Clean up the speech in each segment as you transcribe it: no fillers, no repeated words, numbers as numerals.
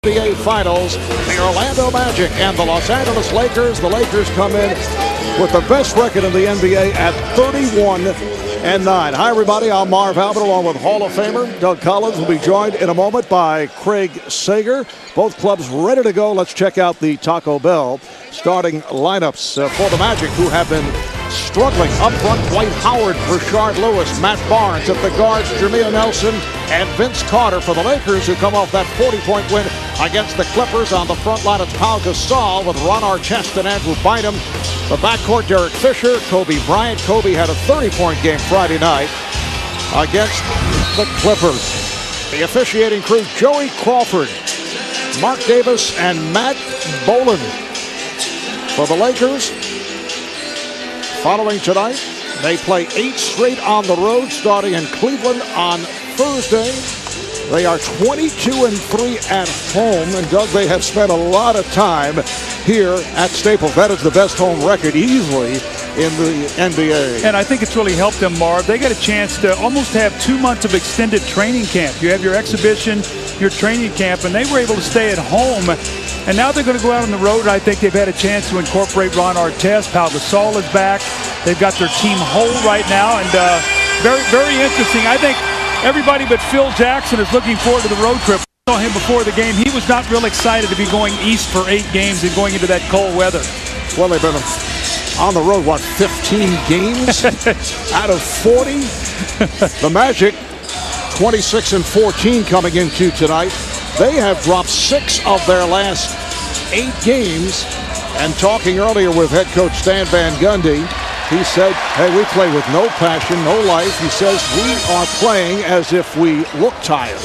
NBA Finals, the Orlando Magic and the Los Angeles Lakers. The Lakers come in with the best record in the NBA at 31-9. Hi, everybody. I'm Marv Albert along with Hall of Famer Doug Collins. We'll be joined in a moment by Craig Sager. Both clubs ready to go. Let's check out the Taco Bell starting lineups for the Magic, who have been struggling up front. Dwight Howard, Rashard Lewis, Matt Barnes. At the guards, Jameer Nelson and Vince Carter. For the Lakers, who come off that 40-point win against the Clippers. On the front line, it's Pau Gasol with Ron Artest and Andrew Bynum. The backcourt, Derek Fisher, Kobe Bryant. Kobe had a 30-point game Friday night against the Clippers. The officiating crew, Joey Crawford, Mark Davis, and Matt Bolan. For the Lakers, following tonight, they play 8 straight on the road, starting in Cleveland on Thursday. They are 22-3 at home, and Doug, they have spent a lot of time here at Staples. That is the best home record easily in the NBA. And I think it's really helped them, Marv. They got a chance to almost have 2 months of extended training camp. You have your exhibition, your training camp, and they were able to stay at home. And now they're going to go out on the road, and I think they've had a chance to incorporate Ron Artest. Pau Gasol is back. They've got their team whole right now, and very, very interesting. I think everybody but Phil Jackson is looking forward to the road trip. I saw him before the game. He was not real excited to be going east for 8 games and going into that cold weather. Well, they've been on the road, what, 15 games out of 40? The Magic, 26-14 coming into tonight. They have dropped 6 of their last 8 games. And talking earlier with head coach Stan Van Gundy, he said, hey, we play with no passion, no life. He says we are playing as if we look tired.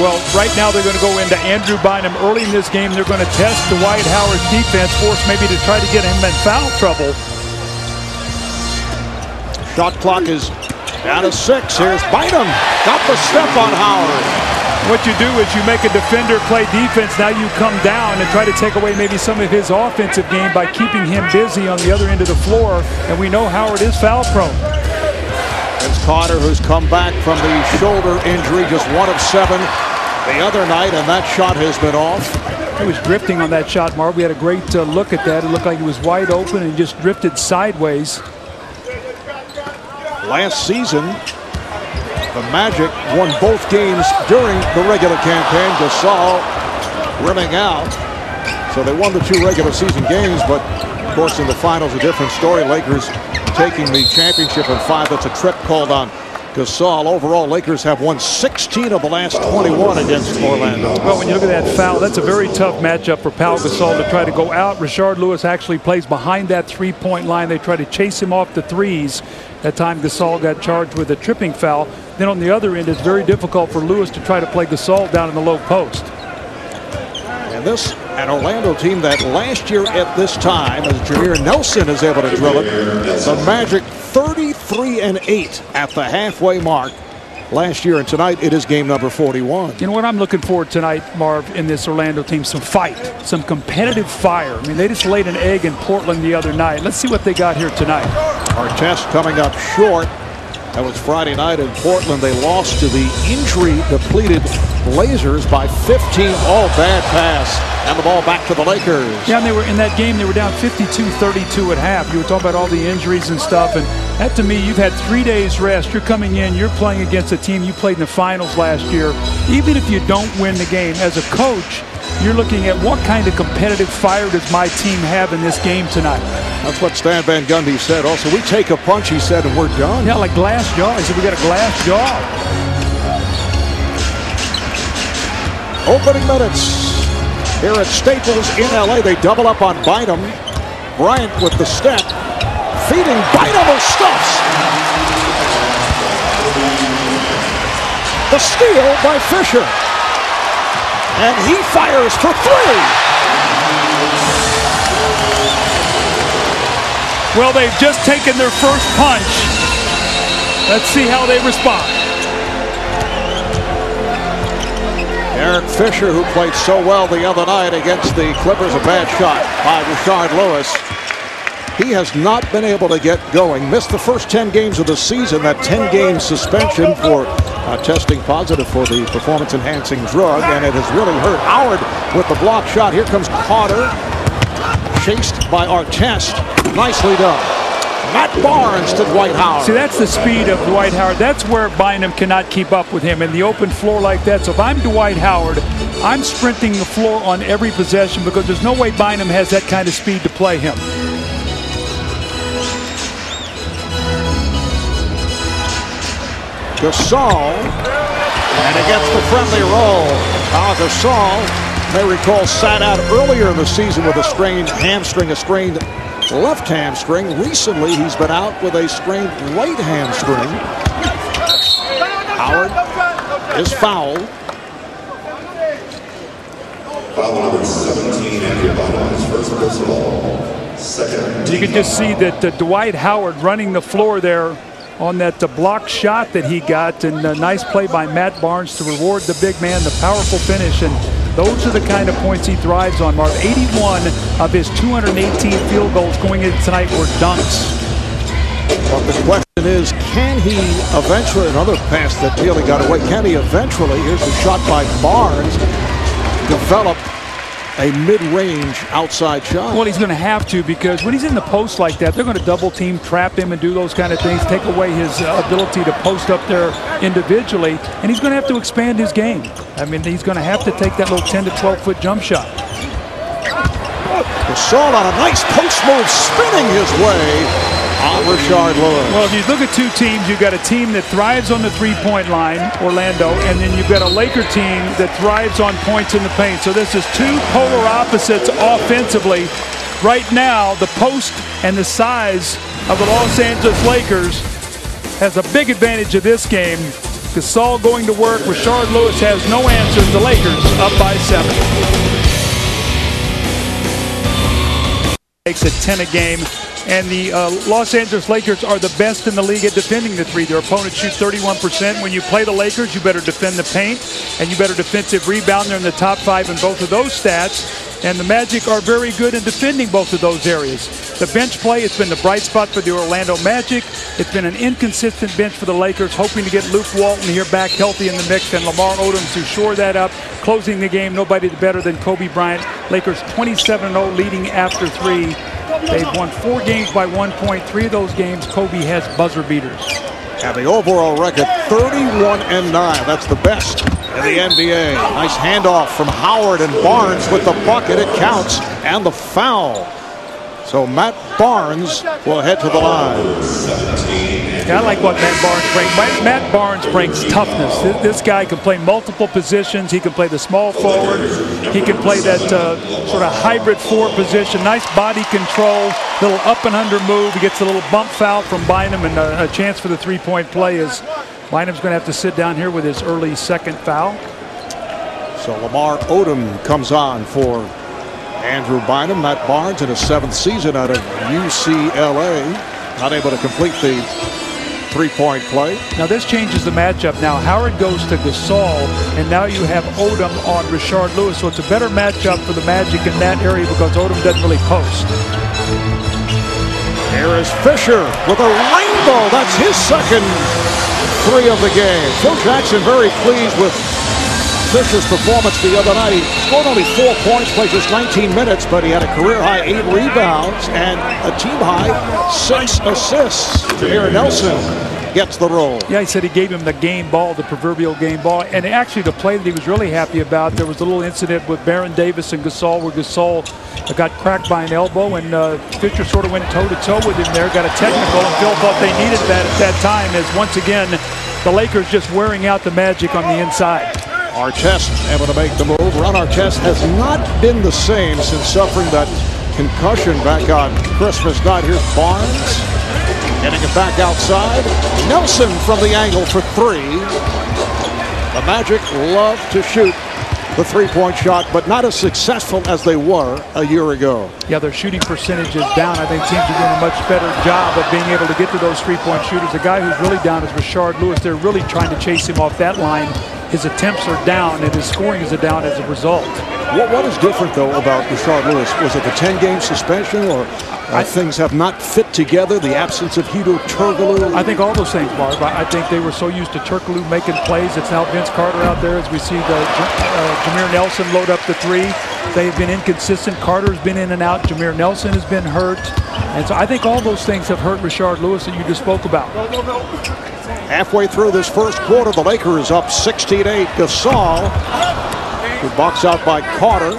Well, right now they're going to go into Andrew Bynum early in this game. They're going to test Dwight Howard's defense, force maybe to try to get him in foul trouble. Shot clock is down to 6. Here's Bynum. Got the step on Howard. What you do is you make a defender play defense. Now you come down and try to take away maybe some of his offensive game by keeping him busy on the other end of the floor. And we know Howard is foul prone. It's Carter, who's come back from the shoulder injury, just 1 of 7 the other night, and that shot has been off. He was drifting on that shot, Marv. We had a great look at that. It looked like he was wide open and just drifted sideways. Last season, the Magic won both games during the regular campaign. Gasol rimming out. So they won the 2 regular season games, but of course in the finals a different story. Lakers taking the championship in 5. That's a trip called on Gasol. Overall, Lakers have won 16 of the last 21 against Orlando. Well, when you look at that foul, that's a very tough matchup for Pau Gasol to try to go out. Rashard Lewis actually plays behind that 3-point line. They try to chase him off the threes. That time Gasol got charged with a tripping foul. Then on the other end, it's very difficult for Lewis to try to play Gasol down in the low post. And this, an Orlando team that last year at this time, as Jameer Nelson is able to drill it, the Magic 33-8 at the halfway mark last year. And tonight it is game number 41. You know what I'm looking for tonight, Marv, in this Orlando team? Some fight, some competitive fire. I mean, they just laid an egg in Portland the other night. Let's see what they got here tonight. Artest coming up short. That was Friday night in Portland. They lost to the injury-depleted Blazers by 15. Oh, bad pass. And the ball back to the Lakers. Yeah, and they were in that game. They were down 52-32 at half. You were talking about all the injuries and stuff. And that, to me, you've had 3 days rest. You're coming in. You're playing against a team you played in the finals last year. Even if you don't win the game, as a coach, you're looking at what kind of competitive fire does my team have in this game tonight. That's what Stan Van Gundy said. Also, we take a punch, he said, and we're done. Yeah, like glass jaw. He said, we got a glass jaw. Opening minutes here at Staples in LA. They double up on Bynum. Bryant with the step. Feeding Bynum, who stuffs. The steal by Fisher. And he fires for 3. Well, they've just taken their first punch. Let's see how they respond. Derek Fisher, who played so well the other night against the Clippers, a bad shot by Rashard Lewis. he has not been able to get going. Missed the first 10 games of the season, that 10-game suspension for testing positive for the performance-enhancing drug, and it has really hurt. Howard with the block shot. Here comes Carter, chased by Artest. Nicely done. Matt Barnes to Dwight Howard. See, that's the speed of Dwight Howard. That's where Bynum cannot keep up with him in the open floor like that. So if I'm Dwight Howard, I'm sprinting the floor on every possession because there's no way Bynum has that kind of speed to play him. Gasol, and he gets the friendly roll. Gasol, may recall, sat out earlier in the season with a sprained hamstring, a sprained left hamstring. Recently, he's been out with a sprained right hamstring. Howard is fouled. Foul number 17, Andrew Bynum, his first personal. Second. You can just see that Dwight Howard running the floor there on that block shot that he got, and a nice play by Matt Barnes to reward the big man, the powerful finish, and those are the kind of points he thrives on, Marv. 81 of his 218 field goals going into tonight were dunks. But the question is, can he eventually, another pass that nearly got away, can he eventually, here's the shot by Barnes, develop a mid-range outside shot? Well, he's going to have to, because when he's in the post like that, they're going to double team, trap him, and do those kind of things, take away his ability to post up there individually, and he's going to have to expand his game. I mean, he's going to have to take that little 10 to 12-foot jump shot. Gasol on a nice post move, spinning his way on Rashard Lewis. Well, if you look at two teams, you've got a team that thrives on the three-point line, Orlando, and then you've got a Laker team that thrives on points in the paint. So this is two polar opposites offensively. Right now, the post and the size of the Los Angeles Lakers has a big advantage of this game. Gasol going to work. Rashard Lewis has no answers. The Lakers up by 7. Makes it 10 a game. And the Los Angeles Lakers are the best in the league at defending the three. Their opponents shoot 31%. When you play the Lakers, you better defend the paint, and you better defensive rebound. They're in the top 5 in both of those stats. And the Magic are very good in defending both of those areas. The bench play has been the bright spot for the Orlando Magic. It's been an inconsistent bench for the Lakers, hoping to get Luke Walton here back healthy in the mix, and Lamar Odom to shore that up. Closing the game, nobody better than Kobe Bryant. Lakers 27-0, leading after 3. They've won 4 games by 1 point. 3 of those games, Kobe has buzzer beaters. And the overall record, 31-9. That's the best in the NBA. Nice handoff from Howard, and Barnes with the bucket. It counts, and the foul. So Matt Barnes will head to the line. Yeah, I like what Matt Barnes brings. Matt Barnes brings toughness. This guy can play multiple positions. He can play the small forward. He can play that sort of hybrid 4 position. Nice body control, little up and under move. He gets a little bump foul from Bynum, and a chance for the three-point play is Bynum's going to have to sit down here with his early second foul. So Lamar Odom comes on for Andrew Bynum. Matt Barnes in his 7th season out of UCLA. Not able to complete the three-point play. Now this changes the matchup. Now Howard goes to Gasol, and now you have Odom on Rashard Lewis. So it's a better matchup for the Magic in that area because Odom doesn't really post. Here is Fisher with a rainbow. That's his second 3 of the game. Phil Jackson very pleased with Fisher's performance the other night. He scored only 4 points, played just 19 minutes, but he had a career-high 8 rebounds and a team-high 6 assists. Here Nelson gets the roll. Yeah, he said he gave him the game ball, the proverbial game ball. And actually the play that he was really happy about, there was a little incident with Baron Davis and Gasol where Gasol got cracked by an elbow, and Fisher sort of went toe-to-toe with him there, got a technical, and Phil thought they needed that at that time, as once again, the Lakers just wearing out the Magic on the inside. Artest able to make the move. Ron Artest has not been the same since suffering that concussion back on Christmas night. Here's Barnes getting it back outside. Nelson from the angle for 3. The Magic love to shoot the three-point shot, but not as successful as they were a year ago. Yeah, their shooting percentage is down. I think teams are doing a much better job of being able to get to those three-point shooters. The guy who's really down is Rashard Lewis. They're really trying to chase him off that line. his attempts are down and his scoring is down as a result. What is different, though, about Rashard Lewis? Was it the 10-game suspension, or things have not fit together, the absence of Hedo Turkoglu? I think all those things, Marv. I think they were so used to Turkoglu making plays. It's now Vince Carter out there as we see Jameer Nelson load up the three. They have been inconsistent. Carter's been in and out. Jameer Nelson has been hurt. And so I think all those things have hurt Rashard Lewis that you just spoke about. Halfway through this first quarter, the Lakers up 16-8. Gasol, who boxed out by Carter.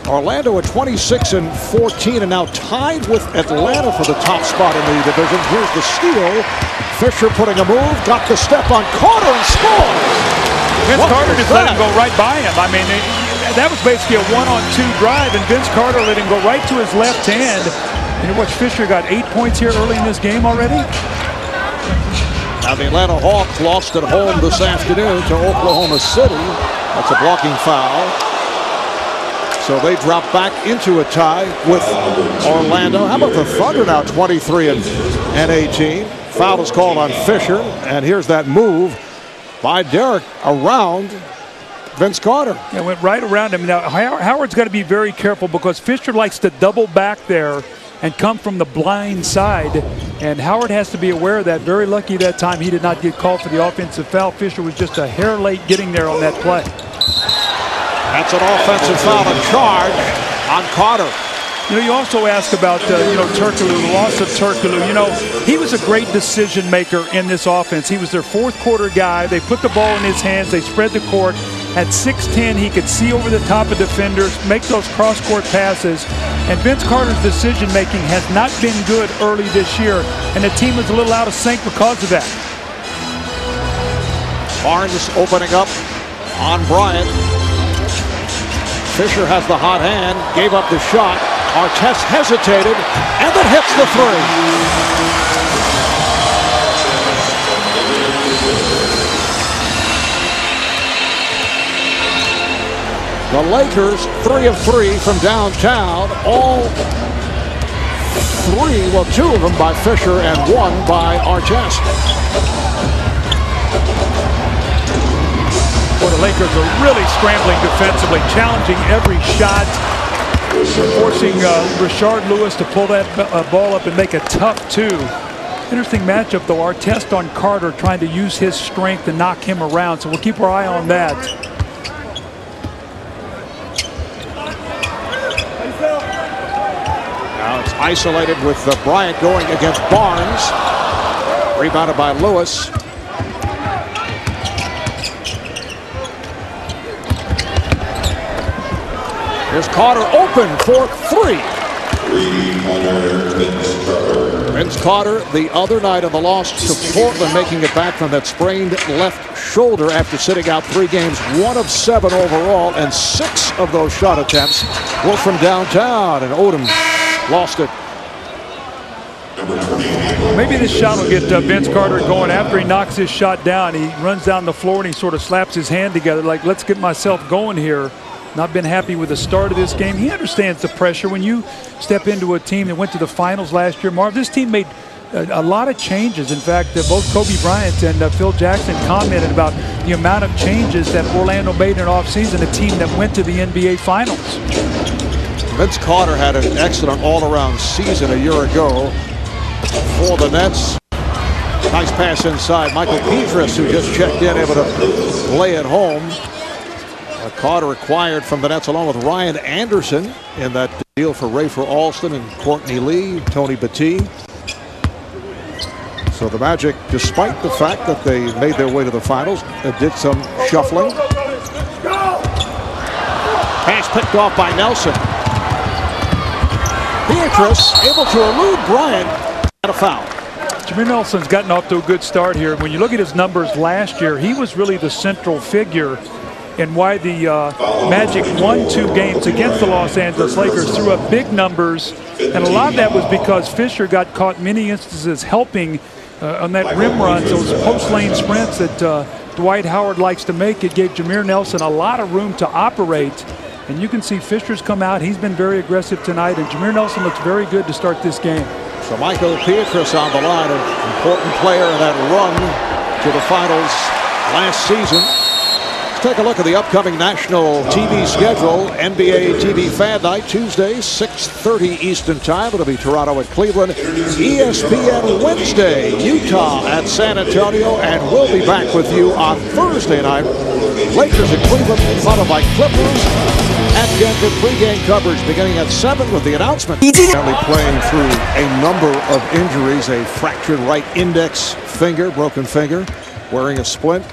Orlando at 26-14 and now tied with Atlanta for the top spot in the division. Here's the steal. Fisher putting a move, got the step on Carter and scores. Vince Carter just let him go right by him. I mean, that was basically a one-on-two drive, and Vince Carter let him go right to his left hand. And you watch Fisher got 8 points here early in this game already. Now the Atlanta Hawks lost at home this afternoon to Oklahoma City. That's a blocking foul. So they drop back into a tie with Orlando. How about the Thunder now 23-18? Foul is called on Fisher. And here's that move by Derek around Vince Carter. Yeah, went right around him. Now Howard's got to be very careful because Fisher likes to double back there and come from the blind side. And Howard has to be aware of that. Very lucky that time he did not get called for the offensive foul. Fisher was just a hair late getting there on that play. That's an offensive foul and charge on Carter. You know, you also ask about, Turkoglu, the loss of Turkoglu. You know, he was a great decision maker in this offense. He was their fourth quarter guy. They put the ball in his hands. They spread the court. At 6'10", he could see over the top of defenders, make those cross-court passes. And Vince Carter's decision making has not been good early this year. And the team was a little out of sync because of that. Barnes opening up on Bryant. Fisher has the hot hand, gave up the shot. Artest hesitated, and then hits the three. The Lakers 3 of 3 from downtown. All three, well, 2 of them by Fisher and 1 by Artest. Well, the Lakers are really scrambling defensively, challenging every shot. Forcing Rashard Lewis to pull that ball up and make a tough two. Interesting matchup, though. Artest on Carter trying to use his strength to knock him around, so we'll keep our eye on that. Now it's isolated with Bryant going against Barnes. Rebounded by Lewis. Here's Carter open for 3. Vince Carter the other night in the loss to Portland, making it back from that sprained left shoulder after sitting out 3 games, 1 of 7 overall, and 6 of those shot attempts were from downtown, and Odom lost it. Maybe this shot will get Vince Carter going after he knocks his shot down. He runs down the floor and he sort of slaps his hand together like, let's get myself going here. Not been happy with the start of this game. He understands the pressure. When you step into a team that went to the finals last year, Marv, this team made a lot of changes. In fact, both Kobe Bryant and Phil Jackson commented about the amount of changes that Orlando made in offseason, a team that went to the NBA Finals. Vince Carter had an excellent all-around season a year ago for the Nets. Nice pass inside. Michael Petras, who just checked in, able to lay it home. Carter acquired from the Nets along with Ryan Anderson in that deal for Rafer Alston and Courtney Lee, Tony Battie. So the Magic, despite the fact that they made their way to the finals, did some shuffling. Pass picked off by Nelson. Beatrice able to elude Bryant at a foul. Jameer Nelson's gotten off to a good start here. When you look at his numbers last year, he was really the central figure and why the Magic won 2 games against the Los Angeles Lakers, threw up big numbers, and a lot of that was because Fisher got caught many instances helping on that rim runs, those post-lane sprints that Dwight Howard likes to make. It gave Jameer Nelson a lot of room to operate, and you can see Fisher's come out. He's been very aggressive tonight, and Jameer Nelson looks very good to start this game. So Michael Petras on the line, an important player in that run to the finals last season. take a look at the upcoming national TV schedule. NBA TV Fan Night, Tuesday, 6:30 Eastern Time. It'll be Toronto at Cleveland. ESPN Wednesday, Utah at San Antonio. And we'll be back with you on Thursday night. Lakers at Cleveland, followed by Clippers at Denver. Pre-game coverage beginning at 7 with the announcement. Currently playing through a number of injuries. A fractured right index finger, broken finger, wearing a splint.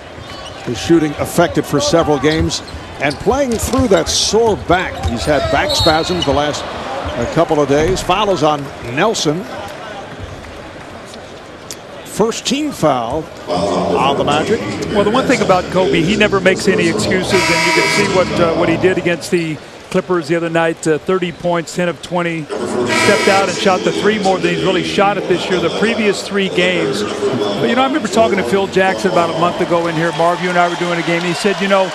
His shooting affected for several games and playing through that sore back. He's had back spasms the last couple of days. Foul is on Nelson. First team foul on the Magic. Well, the one thing about Kobe, he never makes any excuses, and you can see what he did against the Clippers the other night. 30 points, 10 of 20. Stepped out and shot the three more than he's really shot it this year, the previous 3 games. But, you know, I remember talking to Phil Jackson about a month ago in here. Marv, you and I were doing a game, and he said, you know,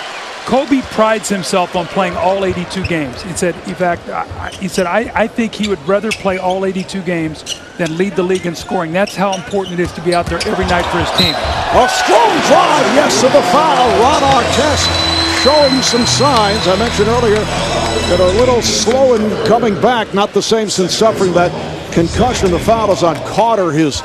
Kobe prides himself on playing all 82 games. He said, in fact, I think he would rather play all 82 games than lead the league in scoring. That's how important it is to be out there every night for his team. A strong drive, yes, to the foul. Ron Artest showing some signs. I mentioned earlier that a little slow in coming back. Not the same since suffering that concussion. The foul is on Carter, his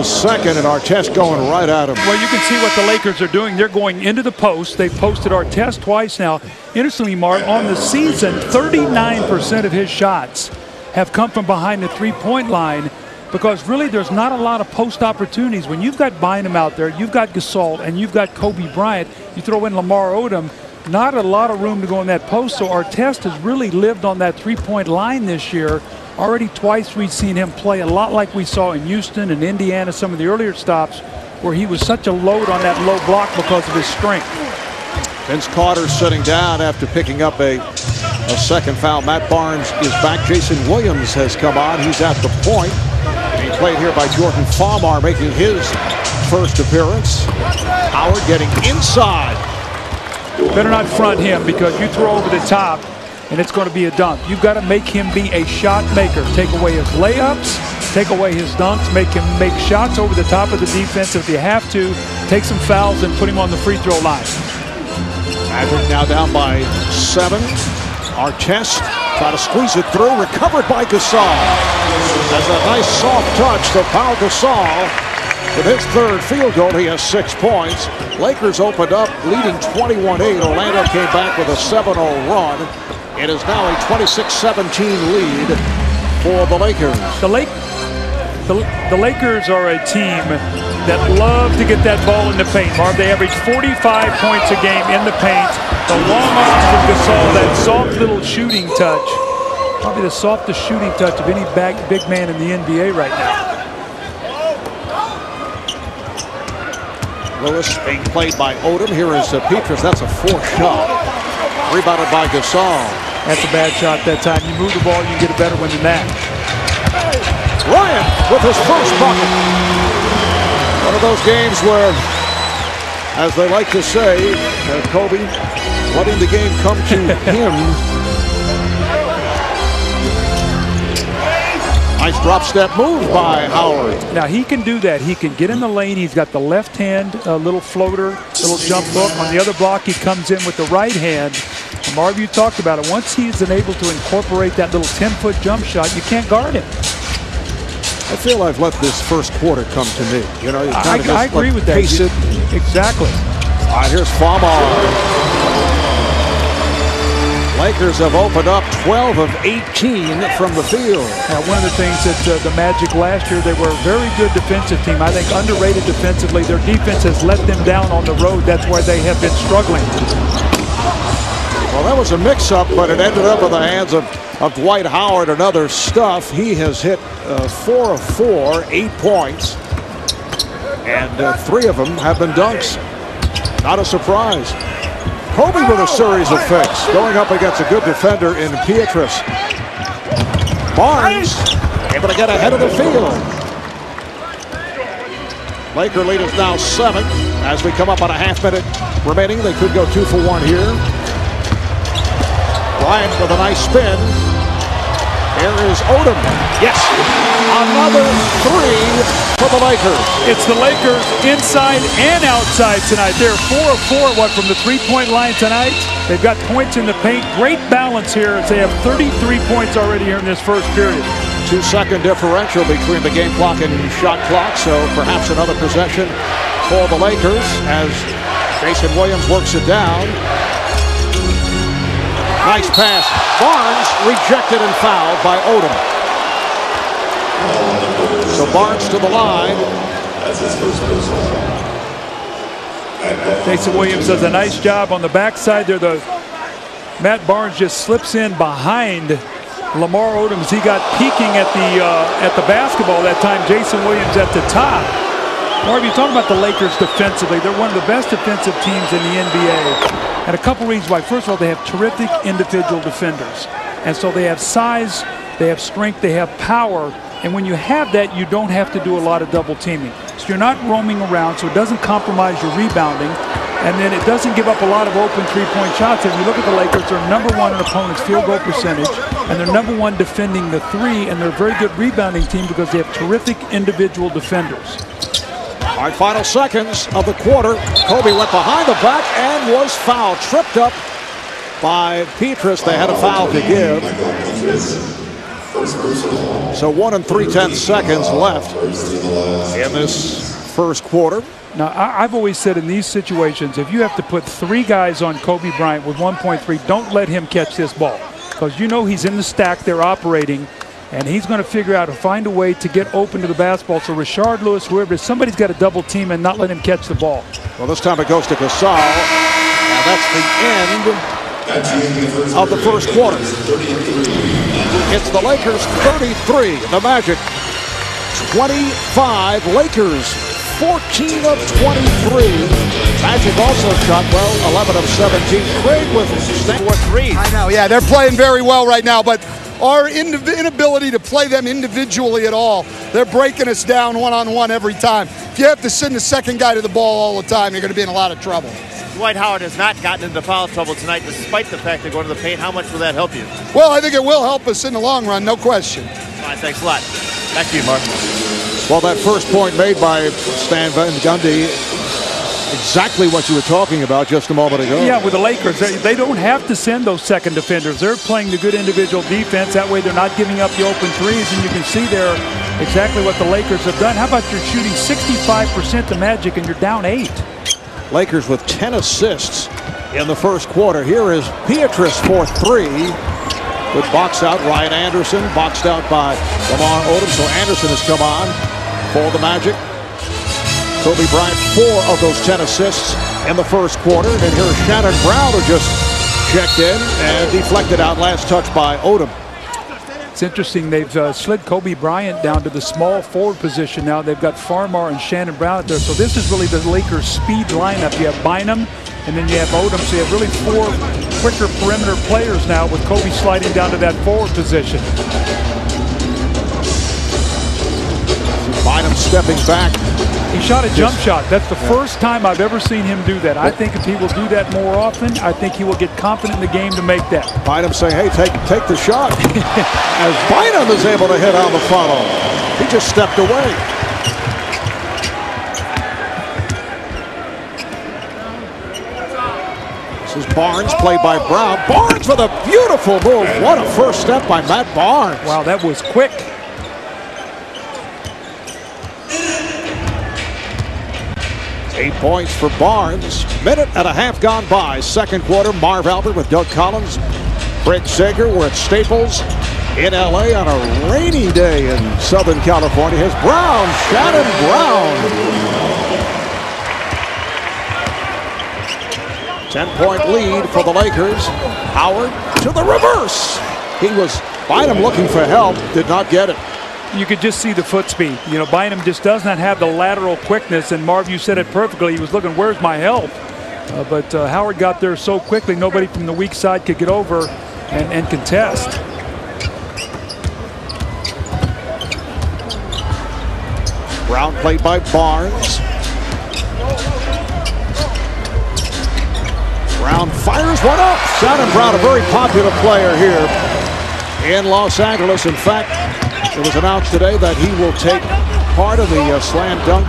second, and Artest going right at him. Well, you can see what the Lakers are doing. They're going into the post. They've posted Artest twice now. Interestingly, Mark, on the season, 39% of his shots have come from behind the three-point line, because really there's not a lot of post opportunities. When you've got Bynum out there, you've got Gasol, and you've got Kobe Bryant, you throw in Lamar Odom, not a lot of room to go in that post. So Artest has really lived on that three-point line this year. Already twice we've seen him play a lot like we saw in Houston and Indiana, some of the earlier stops, where he was such a load on that low block because of his strength. Vince Carter sitting down after picking up a second foul. Matt Barnes is back. Jason Williams has come on. He's at the point. He played here by Jordan Farmar, making his first appearance. Howard getting inside. Better not front him, because you throw over the top and it's going to be a dunk. You've got to make him be a shot maker. Take away his layups, take away his dunks, make him make shots over the top of the defense. If you have to, take some fouls and put him on the free throw line. Magic now down by 7. Artest trying to squeeze it through, recovered by Gasol. That's a nice soft touch to Pau Gasol. With his third field goal, he has 6 points. Lakers opened up leading 21-8. Orlando came back with a 7-0 run. It is now a 26-17 lead for the Lakers. The Lakers are a team that love to get that ball in the paint. Marv, they average 45 points a game in the paint. The long arms from Gasol, that soft little shooting touch. Probably the softest shooting touch of any big man in the NBA right now. Lewis being played by Odom. Here is Petrus. That's a 4th shot. Rebounded by Gasol. That's a bad shot that time. You move the ball, you get a better one than that. Ryan with his first bucket. One of those games where, as they like to say, Kobe letting the game come to him. Nice drop step move by Howard. Now he can do that. He can get in the lane. He's got the left hand, little floater, little jump hook. On the other block, he comes in with the right hand. And Marv, you talked about it. Once he's able to incorporate that little 10-foot jump shot, you can't guard him. I feel I've let this first quarter come to me. You know, I agree with that. Pace it. Exactly. All right, here's Farmar. Lakers have opened up 12 of 18 from the field. Now, one of the things that the Magic last year, they were a very good defensive team. I think underrated defensively. Their defense has let them down on the road. That's why they have been struggling. Well, that was a mix-up, but it ended up in the hands of Dwight Howard and other stuff. He has hit 4 of 4, 8 points, and 3 of them have been dunks. Not a surprise. Kobe with a series of fakes, going up against a good defender in Petrus. Barnes able to get ahead of the field. Laker lead is now 7 as we come up on a half-minute remaining. They could go 2 for 1 here. Bryant with a nice spin. Here is Odom. Yes. Another three for the Lakers. It's the Lakers inside and outside tonight. They're 4 of 4 from the three-point line tonight. They've got points in the paint. Great balance here as they have 33 points already here in this first period. 2-second differential between the game clock and shot clock, so perhaps another possession for the Lakers as Jason Williams works it down. Nice pass. Barnes rejected and fouled by Odom. So Barnes to the line. That's his first personal. Jason Williams does a nice job on the backside there. Matt Barnes just slips in behind Lamar Odom as he got peeking at the basketball that time. Jason Williams at the top. Marv, you talk about the Lakers defensively. They're one of the best defensive teams in the NBA. And a couple reasons why. First of all, they have terrific individual defenders. And so they have size, they have strength, they have power. And when you have that, you don't have to do a lot of double teaming. So you're not roaming around, so it doesn't compromise your rebounding. And then it doesn't give up a lot of open three-point shots. If you look at the Lakers, they're #1 in opponents' field goal percentage, and they're #1 defending the three, and they're a very good rebounding team because they have terrific individual defenders. All right, final seconds of the quarter. Kobe went behind the back and was fouled. Tripped up by Petrus. They had a foul to give. So 1 3/10 seconds left in this first quarter. Now, I've always said in these situations, if you have to put 3 guys on Kobe Bryant with 1.3, don't let him catch this ball. Because you know he's in the stack, they're operating, and he's going to figure out to find a way to get open to the basketball. So Rashard Lewis, whoever it is, somebody's got to double team and not let him catch the ball. Well, this time it goes to Gasol, and that's the end of the first quarter. It's the Lakers 33, the Magic 25. Lakers 14 of 23. Magic also shot well, 11 of 17. Craig with 4 3. I know, yeah, they're playing very well right now, but our inability to play them individually at all, they're breaking us down one-on-one every time. If you have to send the second guy to the ball all the time, you're going to be in a lot of trouble. Dwight Howard has not gotten into foul trouble tonight, despite the fact they're going to the paint. How much will that help you? Well, I think it will help us in the long run, no question. All right, thanks a lot. Back to you, Mark. Well, that first point made by Stan Van Gundy, exactly what you were talking about just a moment ago. Yeah, with the Lakers, they don't have to send those second defenders. They're playing the good individual defense. That way they're not giving up the open threes, and you can see there exactly what the Lakers have done. How about you're shooting 65% to Magic and you're down 8? Lakers with 10 assists in the first quarter. Here is Petrus for 3. Good box out. Ryan Anderson boxed out by Lamar Odom. So Anderson has come on for the Magic. Kobe Bryant, 4 of those 10 assists in the first quarter. And here's Shannon Brown, who just checked in and deflected out. Last touch by Odom. It's interesting. They've slid Kobe Bryant down to the small forward position now. They've got Farmar and Shannon Brown out there. So this is really the Lakers' speed lineup. You have Bynum, and then you have Odom. So you have really 4 quicker perimeter players now with Kobe sliding down to that forward position. Bynum stepping back. He shot a jump shot. That's the first time I've ever seen him do that. I think if he will do that more often, I think he will get confident in the game to make that. Bynum saying, hey, take the shot. As Bynum is able to hit on the follow. He just stepped away. This is Barnes, played by Brown. Barnes with a beautiful move. What a first step by Matt Barnes. Wow, that was quick. Eight points for Barnes. Minute and a half gone by. Second quarter, Marv Albert with Doug Collins. Craig Sager. We're at Staples in LA on a rainy day in Southern California. Here's Brown, Shannon Brown. 10-point lead for the Lakers. Howard to the reverse. He was Bynum looking for help, did not get it. You could just see the foot speed. You know, Bynum just does not have the lateral quickness, and Marv, you said it perfectly. He was looking, where's my help? But Howard got there so quickly, nobody from the weak side could get over and contest. Brown played by Barnes. Brown fires one up. Shannon Brown, a very popular player here in Los Angeles. In fact, it was announced today that he will take part of the slam dunk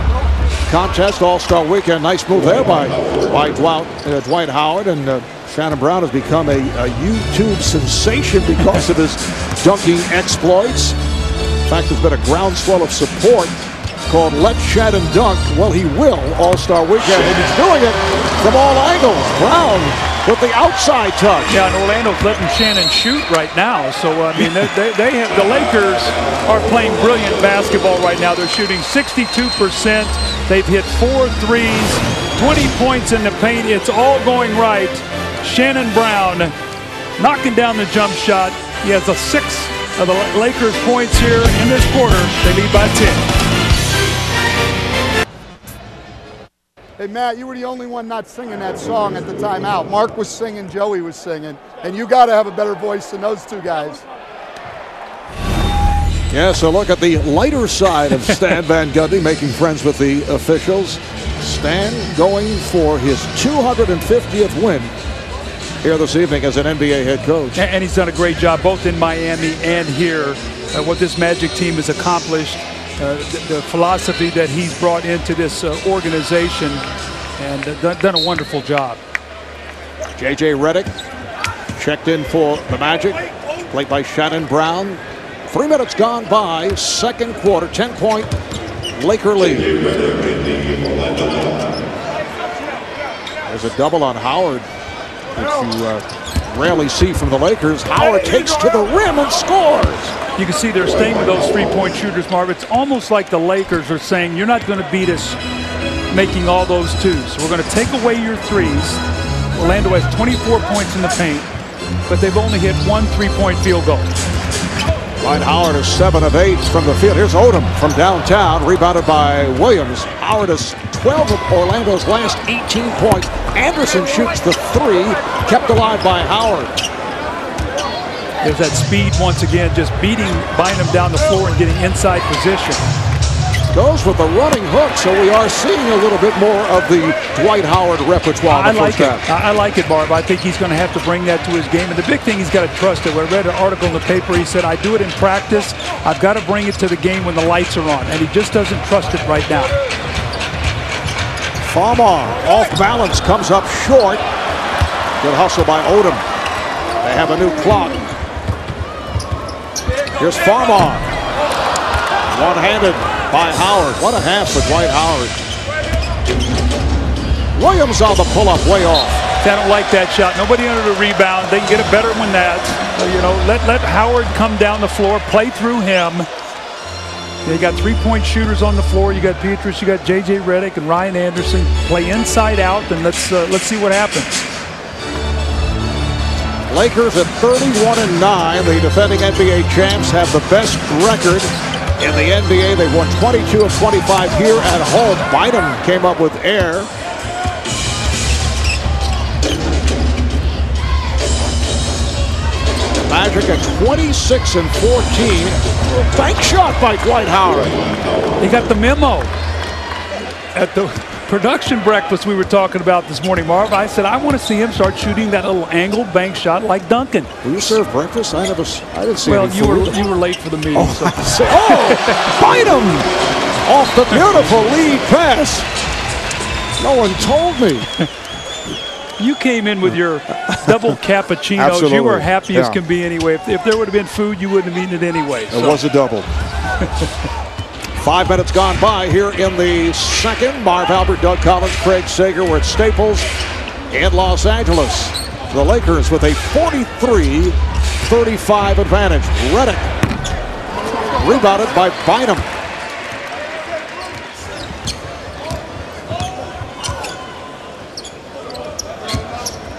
contest All-Star Weekend. Nice move there by Dwight Howard. And Shannon Brown has become a YouTube sensation because of his dunking exploits. In fact, there's been a groundswell of support called Let Shannon Dunk. Well, he will All-Star Weekend, and he's doing it from all angles. Brown with the outside touch. Yeah, and Orlando's letting Shannon shoot right now. So, I mean, they have, the Lakers are playing brilliant basketball right now. They're shooting 62%. They've hit 4 threes, 20 points in the paint. It's all going right. Shannon Brown knocking down the jump shot. He has a 6th of the Lakers points here in this quarter. They lead by 10. Hey, Matt, you were the only one not singing that song at the timeout. Mark was singing, Joey was singing, and you got to have a better voice than those two guys. Yeah, so look at the lighter side of Stan Van Gundy making friends with the officials. Stan going for his 250th win here this evening as an NBA head coach. And he's done a great job both in Miami and here. What this Magic team has accomplished. The philosophy that he's brought into this organization, and done a wonderful job. J.J. Redick checked in for the Magic, played by Shannon Brown. 3 minutes gone by, second quarter, 10-point Laker lead. There's a double on Howard, which you rarely see from the Lakers. Howard takes to the rim and scores. You can see they're staying with those three-point shooters, Marv. It's almost like the Lakers are saying, you're not going to beat us making all those twos. We're going to take away your threes. Orlando has 24 points in the paint, but they've only hit 1 3-point field goal. Dwight Howard is 7 of 8 from the field. Here's Odom from downtown, rebounded by Williams. Howard is 12 of Orlando's last 18 points. Anderson shoots the 3, kept alive by Howard. There's that speed once again, just beating Bynum down the floor and getting inside position. Goes with the running hook, so we are seeing a little bit more of the Dwight Howard repertoire. I like it. I like it, Barb. I think he's going to have to bring that to his game. And the big thing, he's got to trust it. When I read an article in the paper, he said, I do it in practice. I've got to bring it to the game when the lights are on. And he just doesn't trust it right now. Farmar off balance, comes up short. Good hustle by Odom. They have a new clock. Here's Farmar. One-handed by Howard. What a half for Dwight Howard. Williams on the pull-up, way off. I don't like that shot. Nobody under the rebound. They can get it better when that. You know, let Howard come down the floor, play through him. You got 3-point shooters on the floor. You got Pietrus, you got J.J. Redick and Ryan Anderson. Play inside out, and let's see what happens. Lakers at 31-9. The defending NBA champs have the best record in the NBA. They won 22 of 25 here at home. Bynum came up with air. Magic at 26-14. Bank shot by Dwight Howard. He got the memo at the production breakfast we were talking about this morning, Marv. I said I want to see him start shooting that little angled bank shot like Duncan. Will you serve breakfast? I didn't see. Well, you were late for the meeting. Bynum off the beautiful lead pass. No one told me. You came in with your double cappuccinos. Absolutely. You were happy as can be anyway. If there would have been food, you wouldn't have eaten it anyway. It was a double. 5 minutes gone by here in the second. Marv Albert, Doug Collins, Craig Sager. We're at Staples in Los Angeles. The Lakers with a 43-35 advantage. Redick rebounded by Bynum.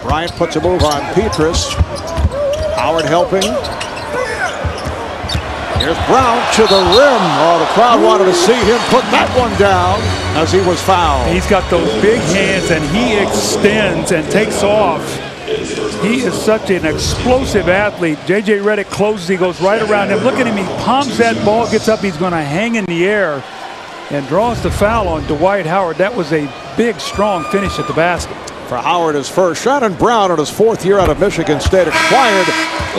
Bryant puts a move on Pietrus. Howard helping. Here's Brown to the rim. Oh, the crowd wanted to see him put that one down as he was fouled. He's got those big hands, and he extends and takes off. He is such an explosive athlete. J.J. Redick closes. He goes right around him. Look at him. He palms that ball, gets up. He's going to hang in the air and draws the foul on Dwight Howard. That was a big, strong finish at the basket. for Howard his first. Shannon Brown in his 4th year out of Michigan State, acquired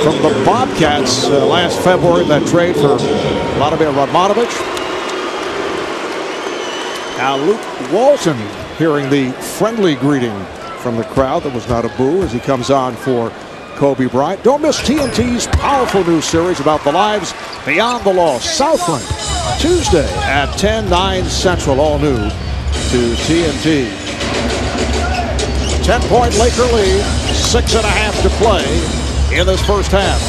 from the Bobcats last February, that trade for Vladimir Radmanovich. Now Luke Walton hearing the friendly greeting from the crowd that was not a boo as he comes on for Kobe Bryant. Don't miss TNT's powerful new series about the lives beyond the law. Southland, Tuesday at 10, 9 Central, all new to TNT. 10-point Laker lead, 6.5 to play in this first half.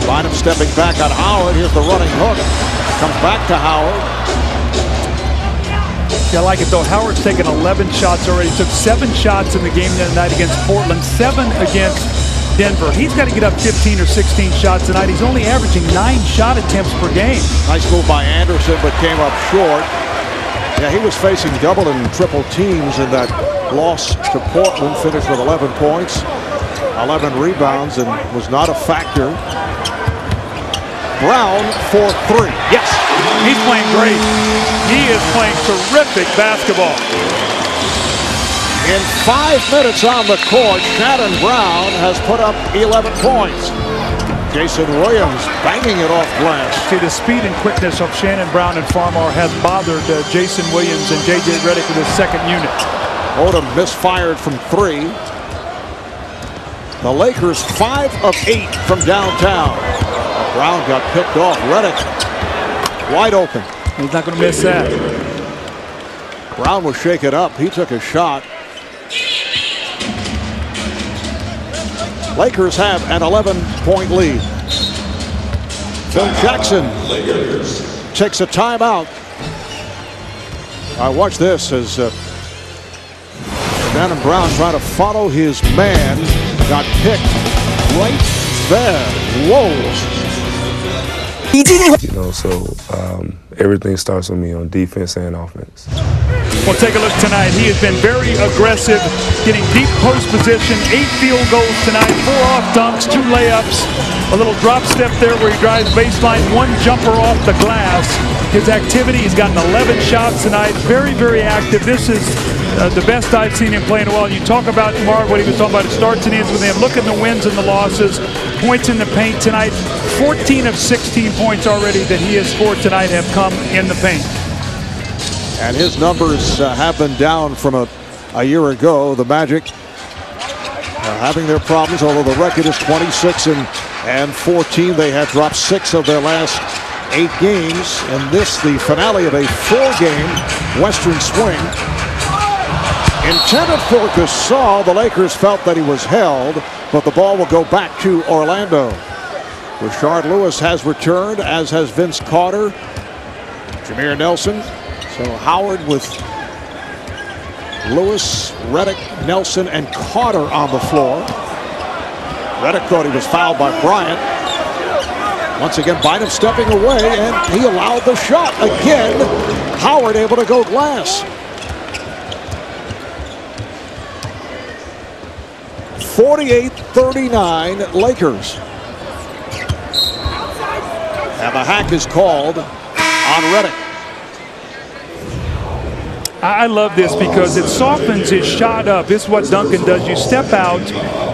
Bynum stepping back on Howard. Here's the running hook. Comes back to Howard. I like it, though. Howard's taken 11 shots already. Took 7 shots in the game tonight against Portland, 7 against Denver. He's got to get up 15 or 16 shots tonight. He's only averaging 9 shot attempts per game. Nice move by Anderson, but came up short. Yeah, he was facing double and triple teams in that loss to Portland. Finished with 11 points, 11 rebounds, and was not a factor. Brown for 3. Yes, he's playing great. He is playing terrific basketball. In 5 minutes on the court, Shannon Brown has put up 11 points. Jason Williams banging it off glass. See, the speed and quickness of Shannon Brown and Farmar has bothered Jason Williams and J.J. Redick with his second unit. Odom misfired from 3. The Lakers 5 of 8 from downtown. Brown got picked off. Redick wide open. He's not going to miss that. Brown was shaken up. He took a shot. Lakers have an 11-point lead. Phil Jackson takes a timeout. I watch this as Shannon Brown trying to follow his man. Got picked right there. Whoa. You know, so everything starts with me on defense and offense. Well, take a look tonight. He has been very aggressive, getting deep post position, 8 field goals tonight, 4 off dunks, 2 layups, a little drop step there where he drives baseline, 1 jumper off the glass. His activity, he's gotten 11 shots tonight, very, very active. This is the best I've seen him play in a while. You talk about, Mark, what he was talking about, it starts and ends with him. Look at the wins and the losses, points in the paint tonight. 14 of 16 points already that he has scored tonight have come in the paint. And his numbers have been down from a year ago. The Magic having their problems, although the record is 26 and 14. They have dropped 6 of their last 8 games. And this, the finale of a 4-game Western swing. Intended for Gasol, the Lakers felt that he was held, but the ball will go back to Orlando. Rashard Lewis has returned, as has Vince Carter, Jameer Nelson. So Howard with Lewis, Redick, Nelson, and Carter on the floor. Redick thought he was fouled by Bryant. Once again, Bynum stepping away, and he allowed the shot. Again, Howard able to go glass. 48-39 Lakers. And the hack is called on Redick. I love this because it softens his shot up. This is what Duncan does. You step out,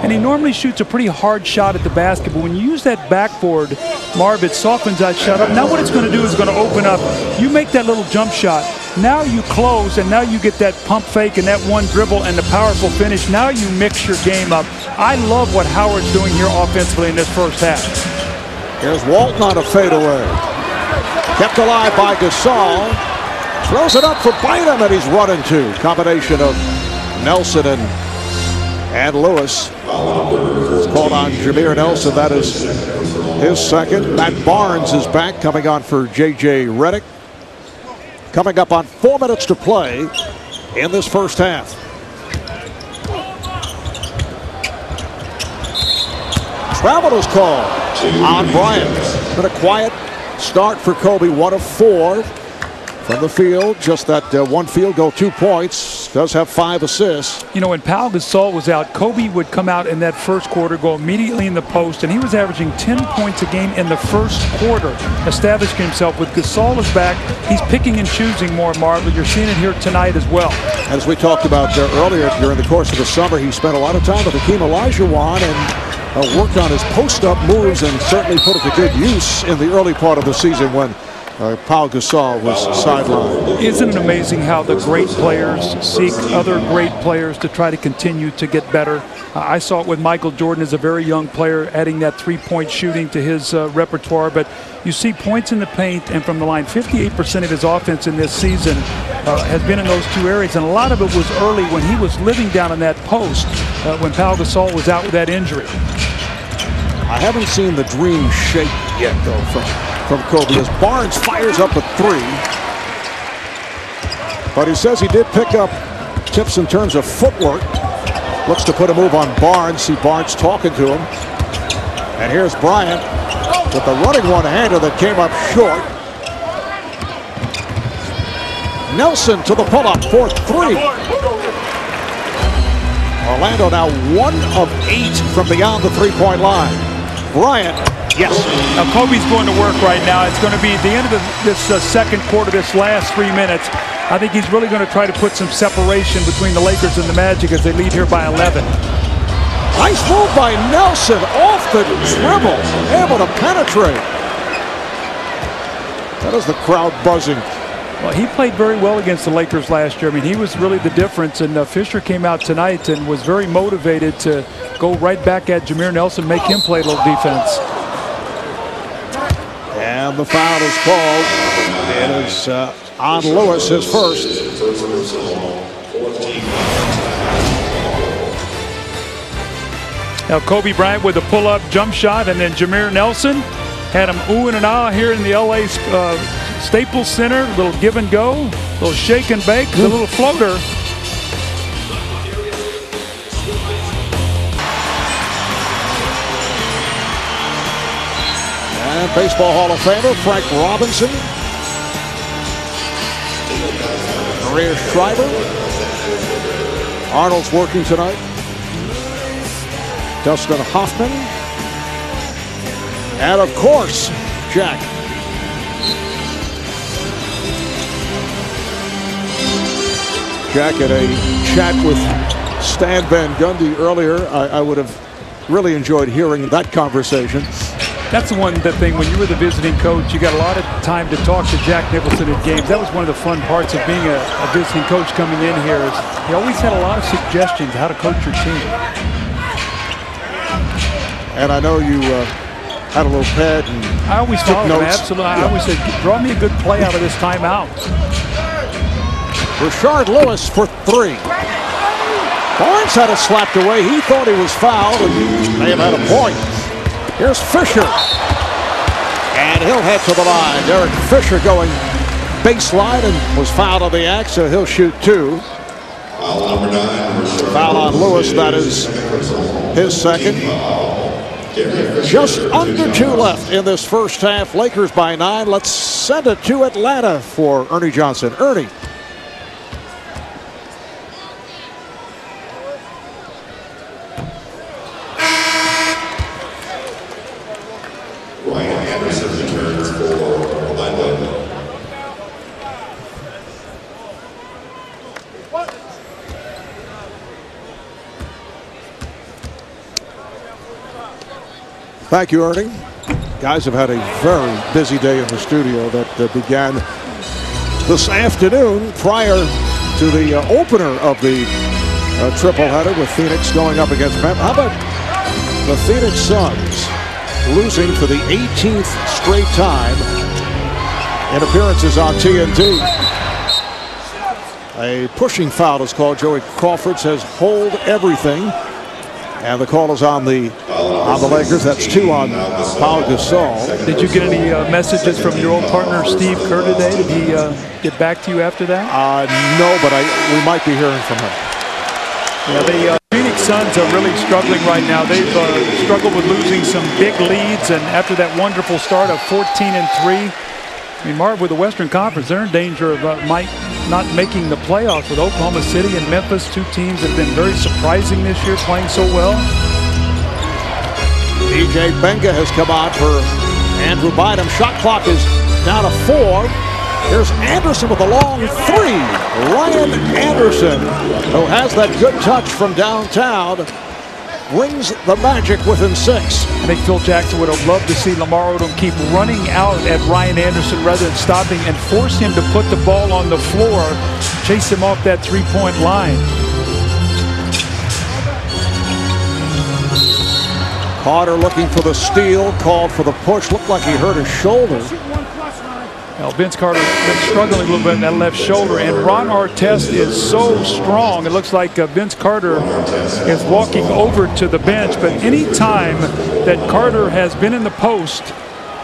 and he normally shoots a pretty hard shot at the basket. But when you use that backboard, Marv, it softens that shot up. Now what it's going to do is going to open up. You make that little jump shot. Now you close, and now you get that pump fake and that one dribble and the powerful finish. Now you mix your game up. I love what Howard's doing here offensively in this first half. Here's Walton on a fadeaway. Kept alive by Gasol. Throws it up for Bynum, and he's running two. Combination of Nelson and Lewis. It's called on Jameer Nelson. That is his second. Matt Barnes is back, coming on for J.J. Redick. Coming up on 4 minutes to play in this first half. Travel is called on Bryant. Been a quiet start for Kobe. 1 of 4 from the field. Just that one field goal, 2 points. Does have 5 assists. You know, when Pau Gasol was out, Kobe would come out in that first quarter, go immediately in the post, and he was averaging 10 points a game in the first quarter, establishing himself. With Gasol is back, he's picking and choosing more, Marv, but you're seeing it here tonight as well. As we talked about earlier, during the course of the summer, he spent a lot of time with Hakeem Olajuwon and worked on his post-up moves and certainly put it to good use in the early part of the season when Pau Gasol was sidelined. Isn't it amazing how the great players seek other great players to try to continue to get better? I saw it with Michael Jordan as a very young player, adding that three-point shooting to his repertoire. But you see points in the paint and from the line. 58% of his offense in this season has been in those two areas. And a lot of it was early when he was living down in that post when Pau Gasol was out with that injury. I haven't seen the dream shake yet, though, from Kobe, as Barnes fires up a 3. But he says he did pick up tips in terms of footwork. Looks to put a move on Barnes. See Barnes talking to him. And here's Bryant with the running one-hander that came up short. Nelson to the pull-up for 3. Orlando now 1 of 8 from beyond the three-point line. Bryant. Yes. Now Kobe's going to work right now. It's going to be at the end of this second quarter, this last 3 minutes. I think he's really going to try to put some separation between the Lakers and the Magic as they lead here by 11. Nice move by Nelson off the dribble, able to penetrate. That is the crowd buzzing. Well, he played very well against the Lakers last year. I mean, he was really the difference, and Fisher came out tonight and was very motivated to go right back at Jameer Nelson, make him play a little defense. And the foul is called. It is on Lewis, his first. Now Kobe Bryant with a pull-up jump shot, and then Jameer Nelson had him oohing and ah here in the LA Staples Center. A little give and go, a little shake and bake, a little floater. And Baseball Hall of Famer Frank Robinson. Maria Shriver. Arnold's working tonight. Dustin Hoffman. And of course, Jack. Jack had a chat with Stan Van Gundy earlier. I would have really enjoyed hearing that conversation. That's the thing, when you were the visiting coach, you got a lot of time to talk to Jack Nicholson at games. That was one of the fun parts of being a visiting coach coming in here. Is he always had a lot of suggestions how to coach your team. And I know you had a little pad and I always took notes. Absolutely. I always said, draw me a good play out of this timeout. Rashard Lewis for 3. Barnes had it slapped away. He thought he was fouled and may have had a point. Here's Fisher. And he'll head to the line. Derek Fisher going baseline and was fouled on the act, so he'll shoot 2. Foul number 9. Foul on Lewis, that is his second. Just under 2 left in this first half. Lakers by 9. Let's send it to Atlanta for Ernie Johnson. Ernie. Ryan Anderson returns for Orlando. Thank you, Ernie. Guys have had a very busy day in the studio that began this afternoon prior to the opener of the tripleheader with Phoenix going up against Memphis. How about the Phoenix Suns losing for the 18th straight time in appearances on TNT? A pushing foul is called. Joey Crawford says hold everything. And the call is on the Lakers. That's 2 on Pau Gasol. Did you get any messages from your old partner Steve Kerr today? Did he get back to you after that? No, but we might be hearing from him. Yeah, the Phoenix Suns are really struggling right now. They've struggled with losing some big leads, and after that wonderful start of 14-3, I mean, Marv, with the Western Conference, they're in danger of not making the playoffs with Oklahoma City and Memphis, two teams that have been very surprising this year, playing so well. DJ Benga has come on for Andrew Bynum. Shot clock is down to 4. Here's Anderson with a long 3. Ryan Anderson, who has that good touch from downtown, brings the Magic within 6. I think Phil Jackson would have loved to see Lamar Odom keep running out at Ryan Anderson rather than stopping and force him to put the ball on the floor, chase him off that three-point line. Carter looking for the steal, called for the push. Looked like he hurt his shoulder. Well, Vince Carter been struggling a little bit in that left shoulder, and Ron Artest is so strong. It looks like Vince Carter is walking over to the bench, but any time that Carter has been in the post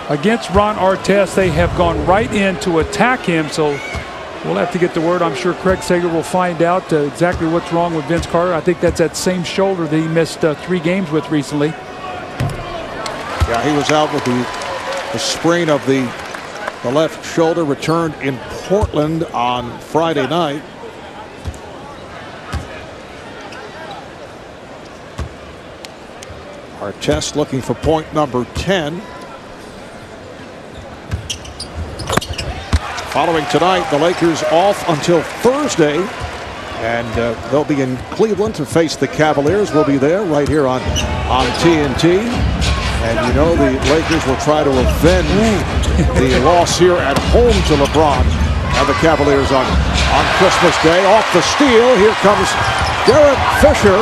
against Ron Artest, they have gone right in to attack him. So we'll have to get the word. I'm sure Craig Sager will find out exactly what's wrong with Vince Carter. I think that's that same shoulder that he missed 3 games with recently. Yeah, he was out with the sprain of the left shoulder, returned in Portland on Friday night. Artest looking for point number 10. Following tonight, the Lakers off until Thursday, and they'll be in Cleveland to face the Cavaliers. We'll be there right here on TNT. And you know the Lakers will try to avenge the loss here at home to LeBron and the Cavaliers on Christmas Day. Off the steal, here comes Derek Fisher.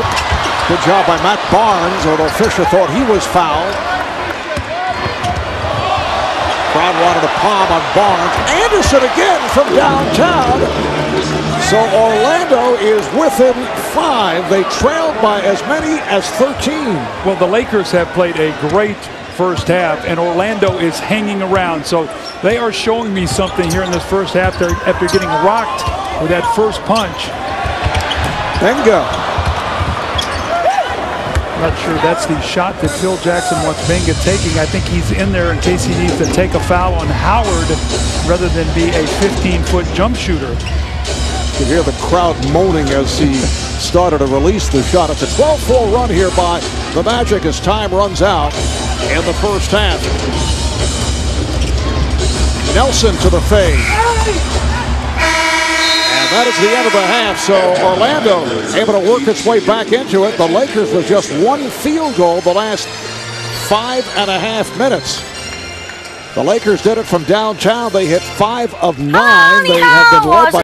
Good job by Matt Barnes, although Fisher thought he was fouled. Crowd wanted a palm on Barnes. Anderson again from downtown. So Orlando is within 5. They trailed by as many as 13. Well, the Lakers have played a great first half, and Orlando is hanging around. So they are showing me something here in this first half after getting rocked with that first punch. Benga. I'm not sure that's the shot that Phil Jackson wants Benga taking. I think he's in there in case he needs to take a foul on Howard rather than be a 15-foot jump shooter. You can hear the crowd moaning as he started to release the shot. It's a 12-4 run here by the Magic as time runs out in the first half. Nelson to the fade. And that is the end of the half. So Orlando able to work its way back into it. The Lakers with just 1 field goal the last 5.5 minutes. The Lakers did it from downtown. They hit 5 of 9. They have been led by